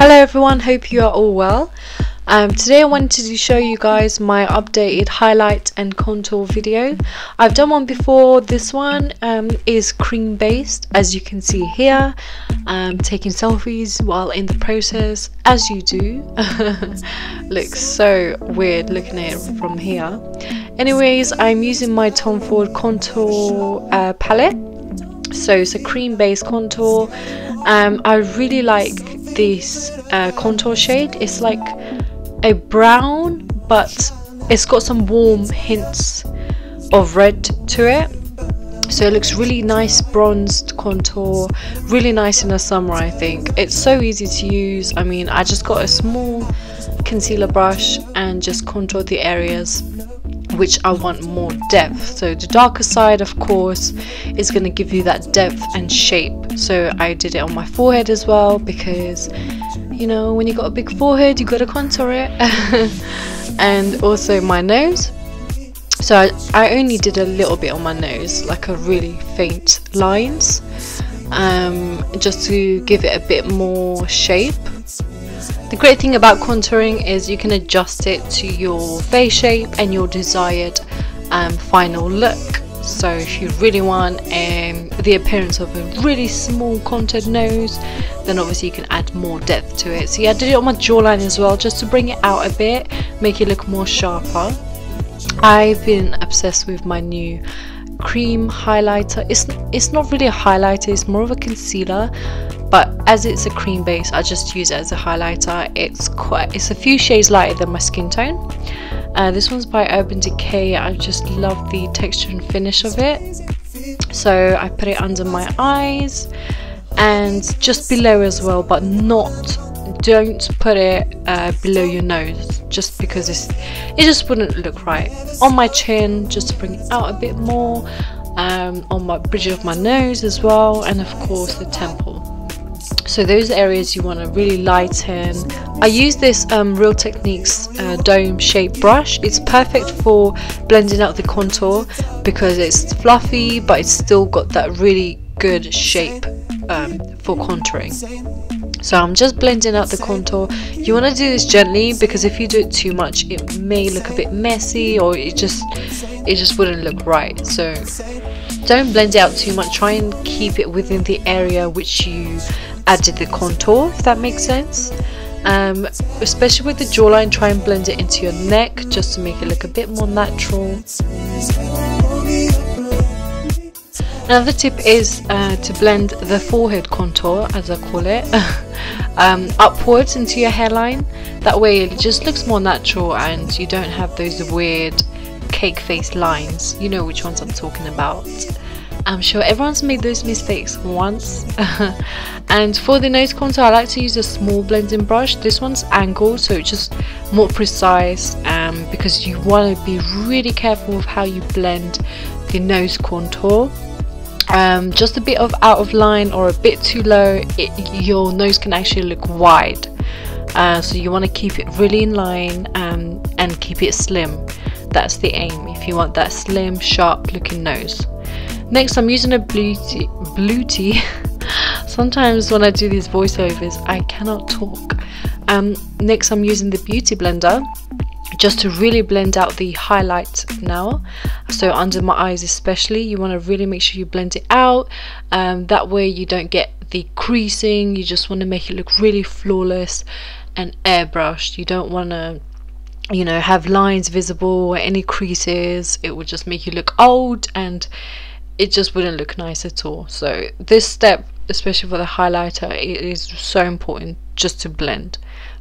Hello everyone, hope you are all well. Today I wanted to show you guys my updated highlight and contour video. I've done one before. This one is cream based, as you can see here. Taking selfies while in the process, as you do. Looks so weird looking at it from here. Anyways, I'm using my Tom Ford contour palette. So it's a cream based contour. I really like this contour shade. It's like a brown, but it's got some warm hints of red to it, so it looks really nice, bronzed contour, really nice in the summer. I think it's so easy to use. I mean, I just got a small concealer brush and just contour the areas which I want more depth. So the darker side, of course, is going to give you that depth and shape. So I did it on my forehead as well, because you know, when you got a big forehead, you got to contour it. And also my nose. So I only did a little bit on my nose, like a really faint lines, just to give it a bit more shape. The great thing about contouring is you can adjust it to your face shape and your desired final look. So if you really want the appearance of a really small contoured nose, then obviously you can add more depth to it. So yeah, I did it on my jawline as well, just to bring it out a bit, make it look more sharper. I've been obsessed with my new cream highlighter. It's not really a highlighter, it's more of a concealer, but as it's a cream base, I just use it as a highlighter. It's a few shades lighter than my skin tone. This one's by Urban Decay. I just love the texture and finish of it. So I put it under my eyes and just below as well, but don't put it below your nose, just because it just wouldn't look right. On my chin, just to bring it out a bit more, on my bridge of my nose as well, and of course the temple. So those areas you want to really lighten. I use this Real Techniques dome shape brush. It's perfect for blending out the contour because it's fluffy, but it's still got that really good shape for contouring. So I'm just blending out the contour. You want to do this gently, because if you do it too much, it may look a bit messy, or it just wouldn't look right. So don't blend it out too much. Try and keep it within the area which you added the contour, if that makes sense. Especially with the jawline, try and blend it into your neck, just to make it look a bit more natural. Another tip is to blend the forehead contour, as I call it, upwards into your hairline. That way it just looks more natural and you don't have those weird cake face lines. You know which ones I'm talking about. I'm sure everyone's made those mistakes once. And for the nose contour, I like to use a small blending brush. This one's angled, so it's just more precise, because you want to be really careful with how you blend the nose contour. Just a bit of out of line or a bit too low, your nose can actually look wide. So you want to keep it really in line, and keep it slim. That's the aim, if you want that slim, sharp looking nose. Next, I'm using a Bluetooth. Sometimes when I do these voiceovers, I cannot talk. Next, I'm using the Beauty Blender, just to really blend out the highlight now. So under my eyes especially, you want to really make sure you blend it out. That way you don't get the creasing. You just want to make it look really flawless and airbrushed. You don't want to, you know, have lines visible or any creases. It would just make you look old, and it just wouldn't look nice at all. So this step, especially for the highlighter, it is so important, just to blend.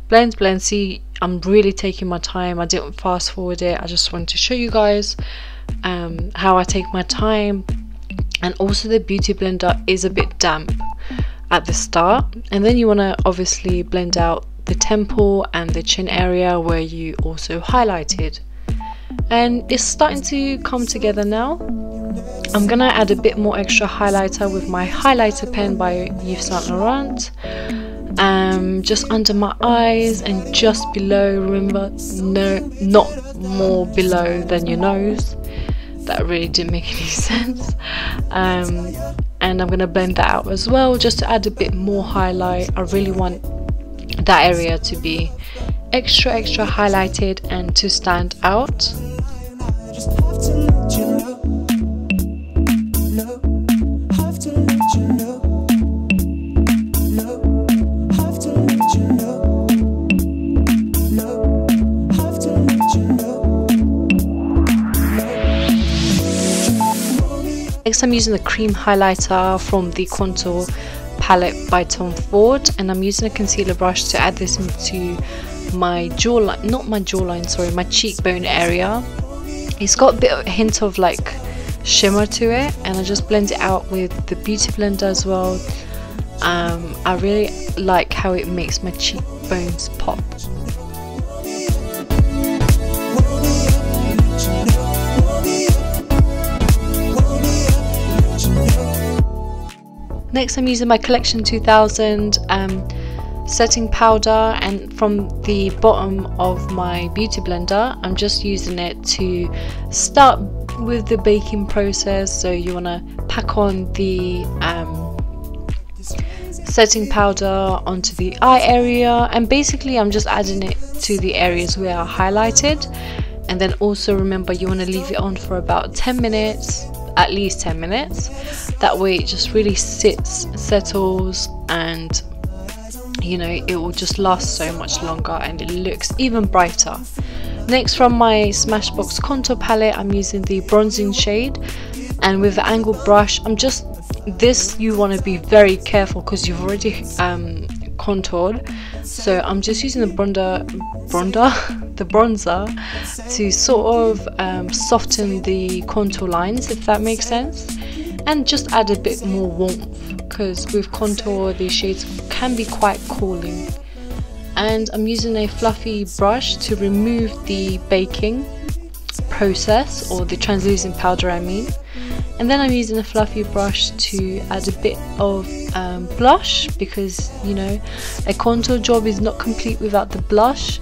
Blend. See, I'm really taking my time. I didn't fast forward it. I just wanted to show you guys how I take my time. And also the Beauty Blender is a bit damp at the start, and then you want to obviously blend out the temple and the chin area where you also highlighted. And it's starting to come together now. I'm gonna add a bit more extra highlighter with my highlighter pen by Yves Saint Laurent. Just under my eyes and just below. Remember, no, not more below than your nose. That really didn't make any sense. And I'm gonna blend that out as well, just to add a bit more highlight. I really want that area to be extra highlighted and to stand out. Next, I'm using the cream highlighter from the contour palette by Tom Ford, and I'm using a concealer brush to add this into my jawline, not my jawline, sorry, my cheekbone area. It's got a bit of a hint of like shimmer to it, and I just blend it out with the beauty blender as well. I really like how it makes my cheekbones pop. Next, I'm using my Collection 2000 setting powder, and from the bottom of my beauty blender I'm just using it to start with the baking process. So you want to pack on the setting powder onto the eye area, and basically I'm just adding it to the areas where I highlighted. And then also remember, you want to leave it on for about 10 minutes, at least 10 minutes. That way it just really settles, and you know, it will just last so much longer and it looks even brighter. Next, from my Smashbox contour palette, I'm using the bronzing shade, and with the angled brush, I'm just, this you want to be very careful because you've already contoured, so I'm just using the bronzer to sort of soften the contour lines, if that makes sense, and just add a bit more warmth, because with contour these shades can be quite cooling. And I'm using a fluffy brush to remove the baking process, or the translucent powder I mean. And then I'm using a fluffy brush to add a bit of blush, because you know, a contour job is not complete without the blush.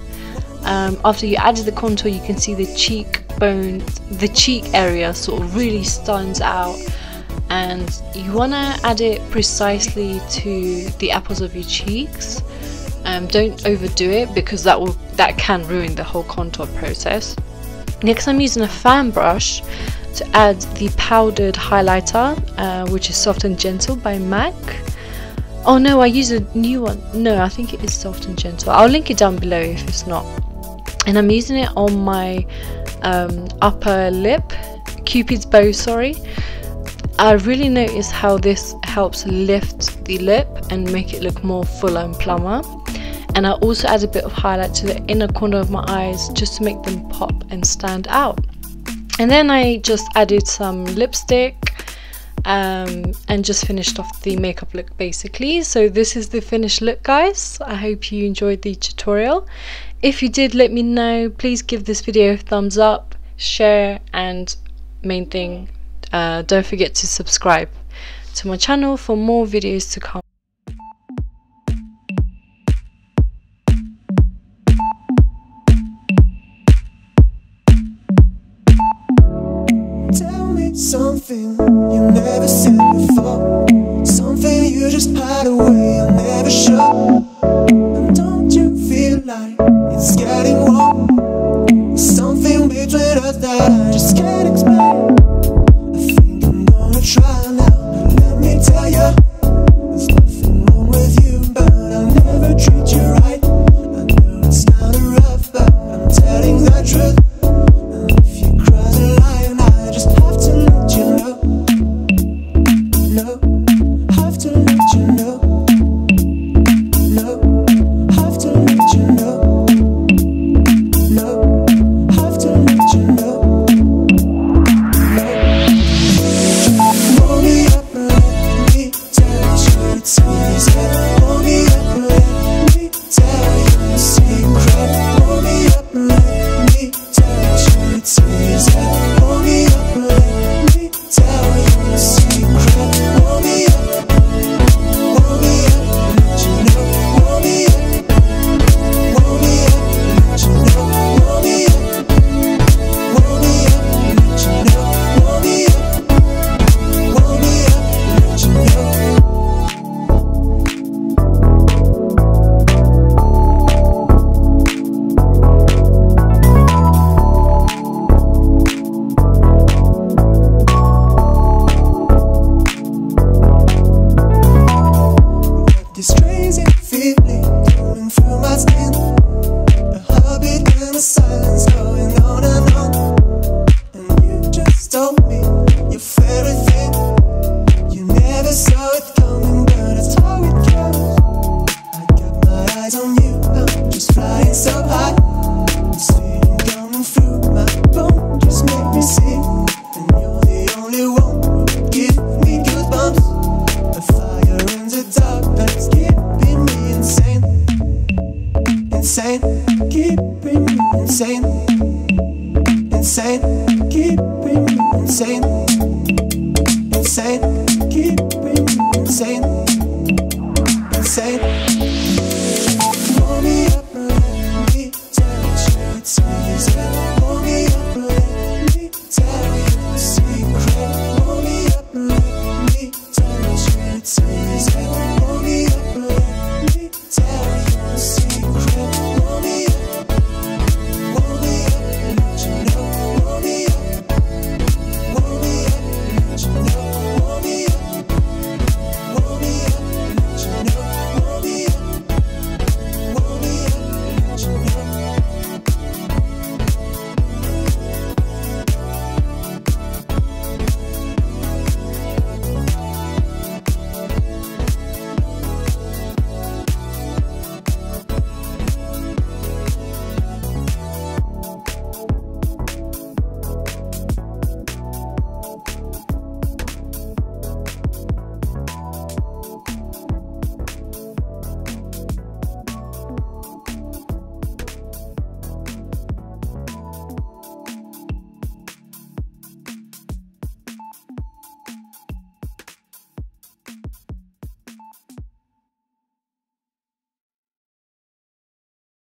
After you added the contour, you can see the cheekbone, the cheek area sort of really stands out, and you want to add it precisely to the apples of your cheeks. Don't overdo it, because that can ruin the whole contour process. Next, I'm using a fan brush to add the powdered highlighter, which is Soft and Gentle by MAC. Oh no, I use a new one. No, I think it is Soft and Gentle. I'll link it down below if it's not. And I'm using it on my upper lip, Cupid's bow, sorry. I really notice how this helps lift the lip and make it look more fuller and plumper. And I also add a bit of highlight to the inner corner of my eyes just to make them pop and stand out. And then I just added some lipstick and just finished off the makeup look basically. So this is the finished look, guys. I hope you enjoyed the tutorial. If you did, let me know. Please give this video a thumbs up, share, and main thing, don't forget to subscribe to my channel for more videos to come. Tell me something you never said before, something you just hide away and never show. And don't you feel like it's getting warm? Something between us that I just can't explain. I think I'm gonna try now. Let me tell you, there's nothing wrong with you, but I'll never treat you right. I know it's kinda rough, but I'm telling the truth. And if you cross a line, I just have to let you know. No, have to let you know. coming through my skin. A heartbeat and a silence going on and on. And you just told me your favorite thing. You never saw it coming, but that's how it goes. I got my eyes on you, I'm just flying so high. This feeling coming through my bones just make me sing. And you're the only one who give me goosebumps. A fire in the dark that's keeping me insane. Insane, keeping me insane. Insane, keeping me insane. Insane, keeping me insane. Insane.